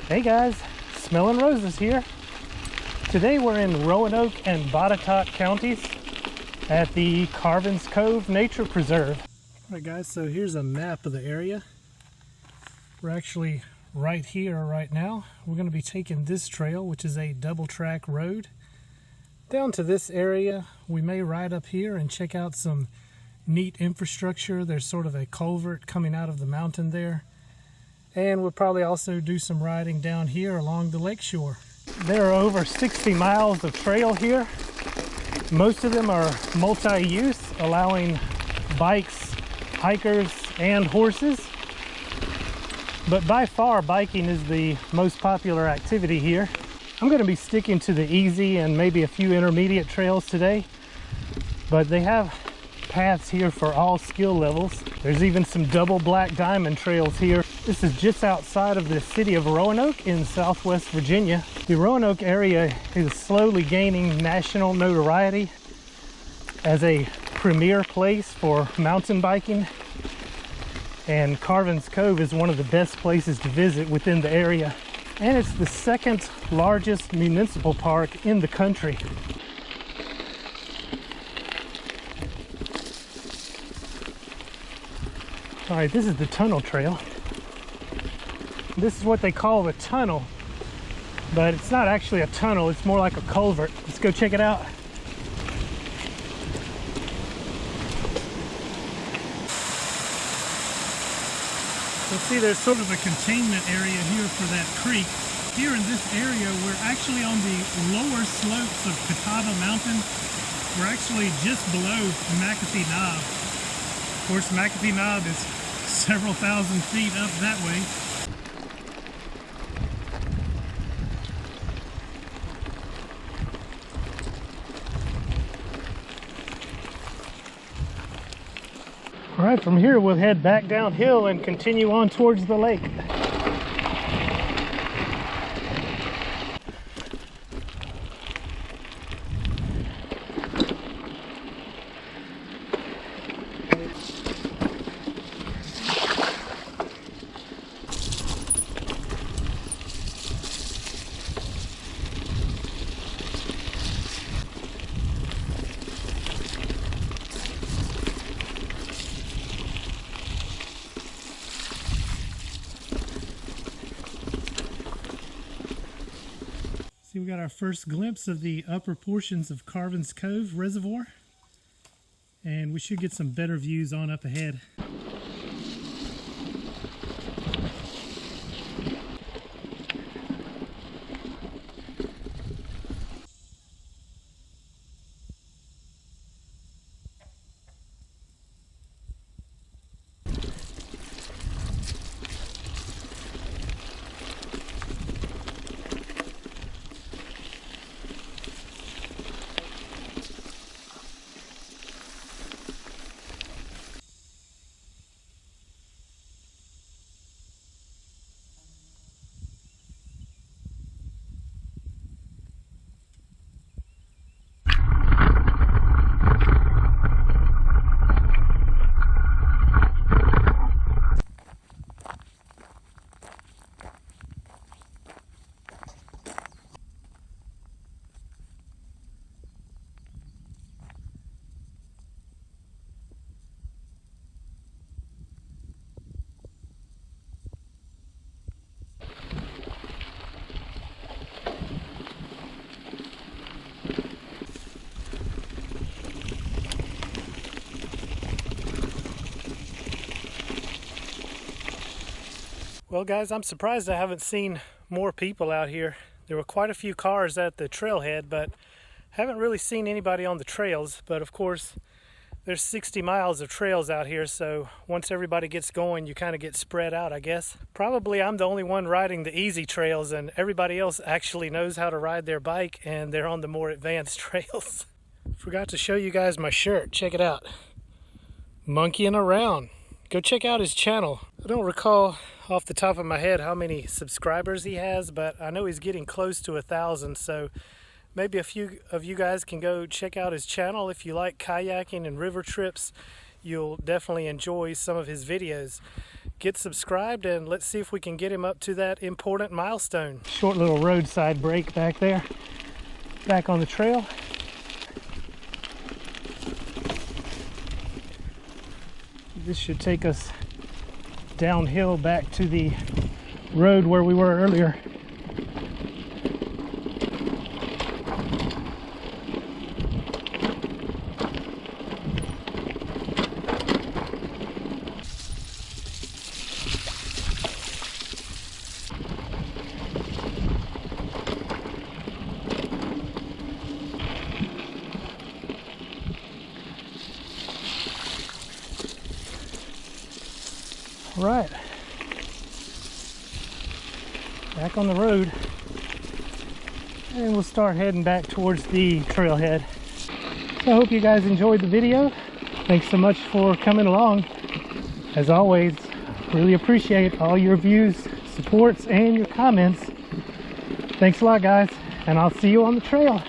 Hey guys, Smelling Roses here. Today we're in Roanoke and Botetourt Counties at the Carvins Cove Nature Preserve. Alright guys, so here's a map of the area. We're actually right here right now. We're going to be taking this trail, which is a double track road, down to this area. We may ride up here and check out some neat infrastructure. There's sort of a culvert coming out of the mountain there. And we'll probably also do some riding down here along the lakeshore. There are over 60 miles of trail here. Most of them are multi-use, allowing bikes, hikers, and horses. But by far, biking is the most popular activity here. I'm going to be sticking to the easy and maybe a few intermediate trails today, but they have paths here for all skill levels. There's even some double black diamond trails here. This is just outside of the city of Roanoke in southwest Virginia. The Roanoke area is slowly gaining national notoriety as a premier place for mountain biking, and Carvins Cove is one of the best places to visit within the area. And it's the second largest municipal park in the country. All right, this is the tunnel trail. This is what they call a tunnel, but it's not actually a tunnel, it's more like a culvert. Let's go check it out. So see, there's sort of a containment area here for that creek. Here in this area, we're actually on the lower slopes of Catawba Mountain. We're actually just below McAfee Knob. Of course, McAfee Knob is several thousand feet up that way. All right, from here we'll head back downhill and continue on towards the lake. We got our first glimpse of the upper portions of Carvins Cove reservoir, and we should get some better views on up ahead. Well guys, I'm surprised I haven't seen more people out here. There were quite a few cars at the trailhead, but haven't really seen anybody on the trails. But of course, there's 60 miles of trails out here, so once everybody gets going, you kind of get spread out, I guess. Probably I'm the only one riding the easy trails, and everybody else actually knows how to ride their bike, and they're on the more advanced trails. Forgot to show you guys my shirt. Check it out. Monkeying around. Go check out his channel. I don't recall off the top of my head how many subscribers he has, but I know he's getting close to 1,000, so maybe a few of you guys can go check out his channel. If you like kayaking and river trips, you'll definitely enjoy some of his videos. get subscribed, and let's see if we can get him up to that important milestone. Short little roadside break back there, back on the trail. This should take us downhill back to the road where we were earlier. Right, back on the road, and we'll start heading back towards the trailhead. So I hope you guys enjoyed the video. Thanks so much for coming along. As always, really appreciate all your views, supports, and your comments. Thanks a lot, guys, and I'll see you on the trail.